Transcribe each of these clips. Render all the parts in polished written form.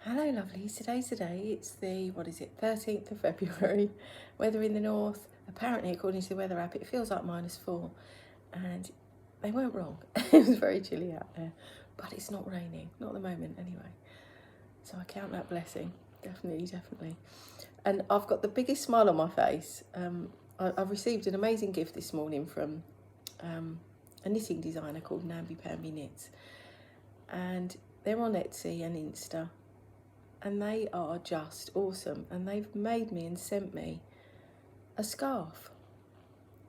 Hello lovelies, today's the day, it's the, 13th of February, weather in the north, apparently according to the weather app it feels like -4 and they weren't wrong, it was very chilly out there, but it's not raining, not at the moment anyway, so I count that blessing, definitely. And I've got the biggest smile on my face. I've received an amazing gift this morning from a knitting designer called Namby Pamby Knits, and they're on Etsy and Insta. And they are just awesome. And they've made me and sent me a scarf.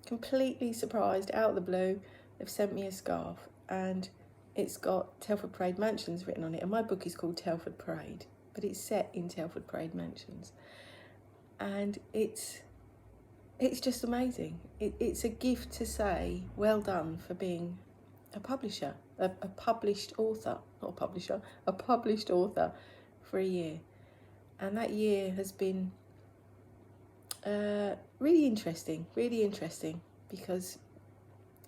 Completely surprised, out of the blue, they've sent me a scarf. And it's got Telford Parade Mansions written on it. And my book is called Telford Parade, but it's set in Telford Parade Mansions. And it's just amazing. It's a gift to say, well done for being a publisher, a published author, not a publisher, a published author for a year. And that year has been really interesting, because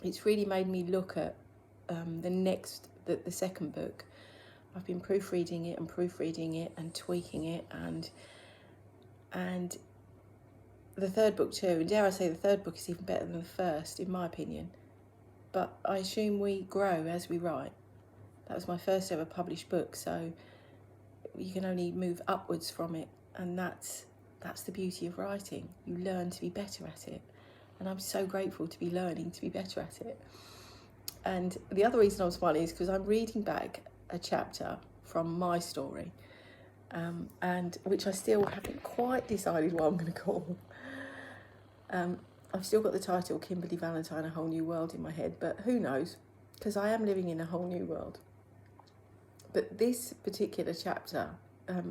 it's really made me look at the second book. I've been proofreading it and tweaking it, and the third book too. And dare I say, the third book is even better than the first, in my opinion. But I assume we grow as we write. That was my first ever published book, so you can only move upwards from it, and that's the beauty of writing. You learn to be better at it, and I'm so grateful to be learning to be better at it. And the other reason I'm smiling is because I'm reading back a chapter from my story, and which I still haven't quite decided what I'm going to call. I've still got the title Kimberly Valentine, A Whole New World in my head, but who knows, because I am living in a whole new world. But this particular chapter,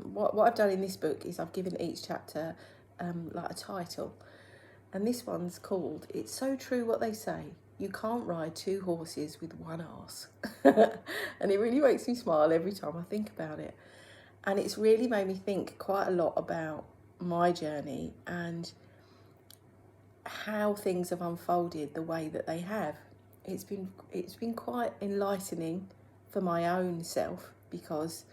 what I've done in this book is I've given each chapter like a title. And this one's called, It's So True What They Say, You Can't Ride Two Horses with One Arse. And it really makes me smile every time I think about it. And it's really made me think quite a lot about my journey and how things have unfolded the way that they have. It's been quite enlightening for my own self, because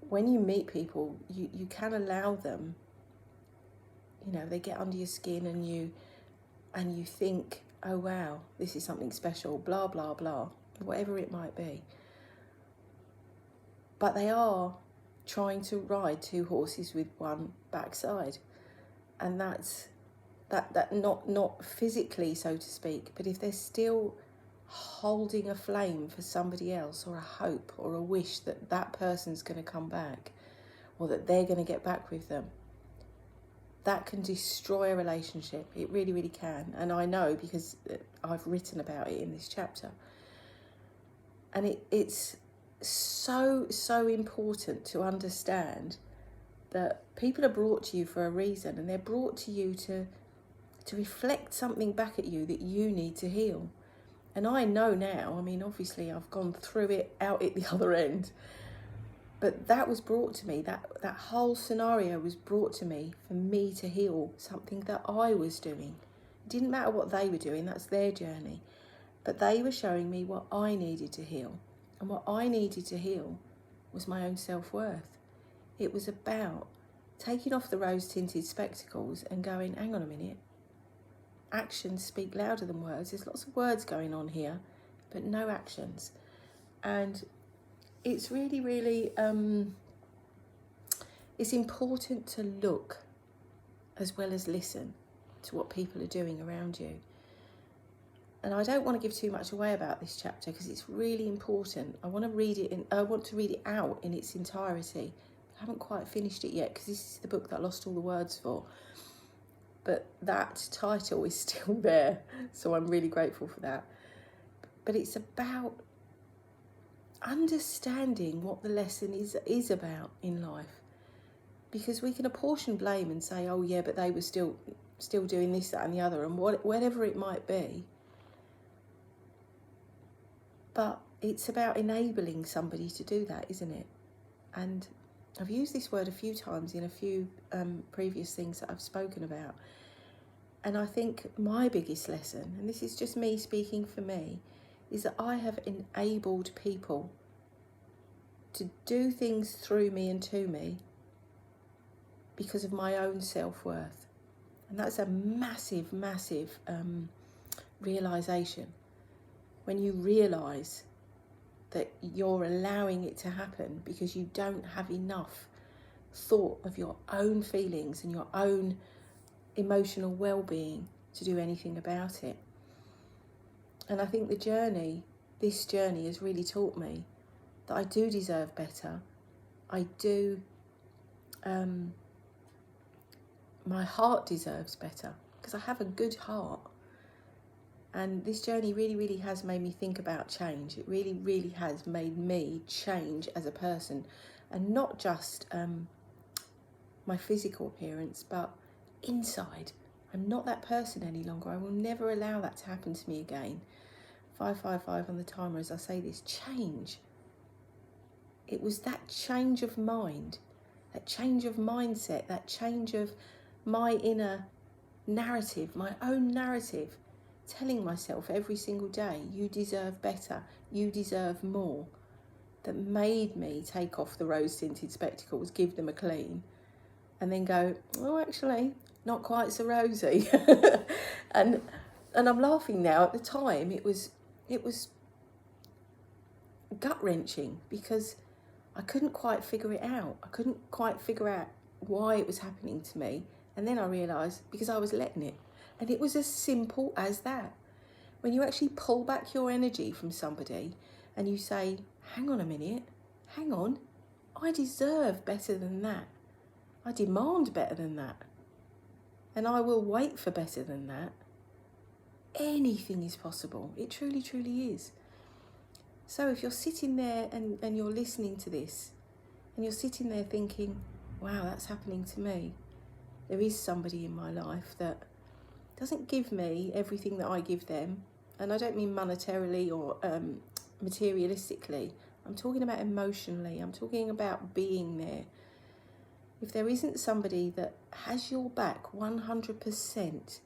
when you meet people, you can allow them, they get under your skin, and you think, oh wow, this is something special, blah blah blah, whatever it might be. But they are trying to ride two horses with one backside, and that's not physically, so to speak, but if they're still holding a flame for somebody else, or a hope or a wish that that person's going to come back, or that they're going to get back with them, that can destroy a relationship. It really can. And I know, because I've written about it in this chapter. And it's so important to understand that people are brought to you for a reason, and they're brought to you to reflect something back at you that you need to heal. And I know now, obviously I've gone through it, out at the other end, but that was brought to me, that whole scenario was brought to me for me to heal something that I was doing. It didn't matter what they were doing, that's their journey. But they were showing me what I needed to heal. And what I needed to heal was my own self-worth. It was about taking off the rose-tinted spectacles and going, hang on a minute, actions speak louder than words. There's lots of words going on here, but no actions. And it's really, it's important to look as well as listen to what people are doing around you. And I don't want to give too much away about this chapter, because it's really important. I want to read it out in its entirety. I haven't quite finished it yet, because this is the book that I lost all the words for. But that title is still there, so I'm really grateful for that. But it's about understanding what the lesson is about in life. Because we can apportion blame and say, oh yeah, but they were still doing this, that and the other, and whatever it might be. But it's about enabling somebody to do that, isn't it? And I've used this word a few times in a few previous things that I've spoken about. And I think my biggest lesson, and this is just me speaking for me, is that I have enabled people to do things through me and to me because of my own self-worth. And that's a massive, massive realisation. When you realise that you're allowing it to happen because you don't have enough thought of your own feelings and your own emotional well-being to do anything about it. And I think this journey has really taught me that I do deserve better. I do, my heart deserves better because I have a good heart. And this journey really, really has made me think about change. It really, really has made me change as a person, and not just my physical appearance, but inside. I'm not that person any longer. I will never allow that to happen to me again. 555 on the timer as I say this. Change. It was that change of mind, that change of mindset, that change of my inner narrative, my own narrative, telling myself every single day, you deserve better, you deserve more, that made me take off the rose-tinted spectacles, give them a clean, and then go, oh, actually, not quite so rosy. and I'm laughing now. At the time, it was gut-wrenching because I couldn't quite figure it out. I couldn't quite figure out why it was happening to me. And then I realised because I was letting it. And it was as simple as that. When you actually pull back your energy from somebody and you say, hang on a minute, hang on, I deserve better than that. I demand better than that. And I will wait for better than that. Anything is possible. It truly, truly is. So if you're sitting there and you're listening to this and you're sitting there thinking, wow, that's happening to me. There is somebody in my life that doesn't give me everything that I give them. And I don't mean monetarily or materialistically. I'm talking about emotionally. I'm talking about being there. If there isn't somebody that has your back 100%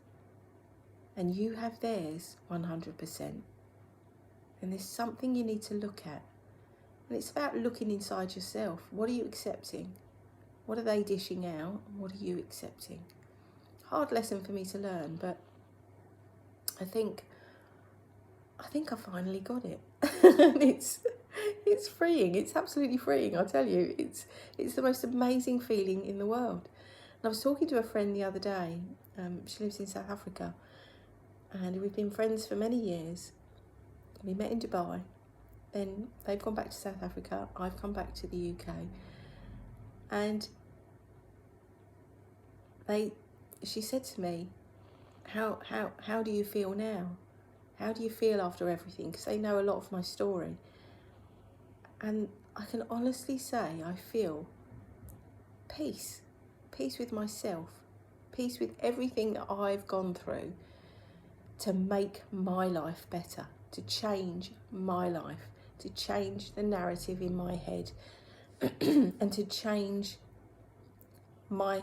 and you have theirs 100%, then there's something you need to look at. And it's about looking inside yourself. What are you accepting? What are they dishing out? What are you accepting? Hard lesson for me to learn, but I think I finally got it. And it's freeing. It's absolutely freeing, I'll tell you. It's the most amazing feeling in the world. And I was talking to a friend the other day. She lives in South Africa, and we've been friends for many years. We met in Dubai, then they've gone back to South Africa, I've come back to the UK, and she said to me, how do you feel now? How do you feel after everything? Because they know a lot of my story. And I can honestly say I feel peace with myself, peace with everything that I've gone through to make my life better, to change my life, to change the narrative in my head, and to change my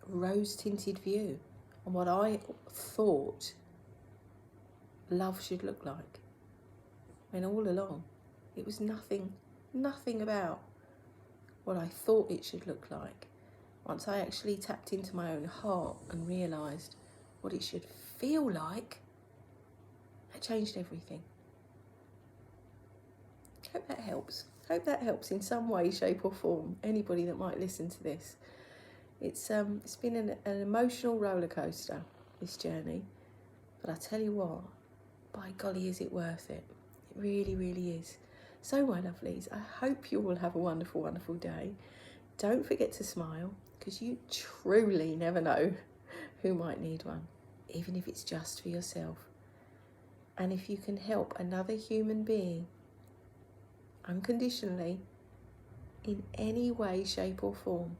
rose-tinted view on what I thought love should look like. When all along, it was nothing about what I thought it should look like. Once I actually tapped into my own heart and realised what it should feel like, that changed everything. Hope that helps. Hope that helps in some way, shape or form, anybody that might listen to this. It's been an emotional roller coaster, this journey, but I tell you what, by golly, is it worth it. It really, really is. So, my lovelies, I hope you all have a wonderful, wonderful day. Don't forget to smile, because you truly never know who might need one, even if it's just for yourself. And if you can help another human being unconditionally in any way, shape or form,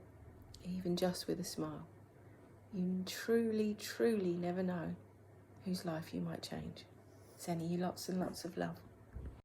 even just with a smile, you truly, truly never know whose life you might change. Sending you lots and lots of love.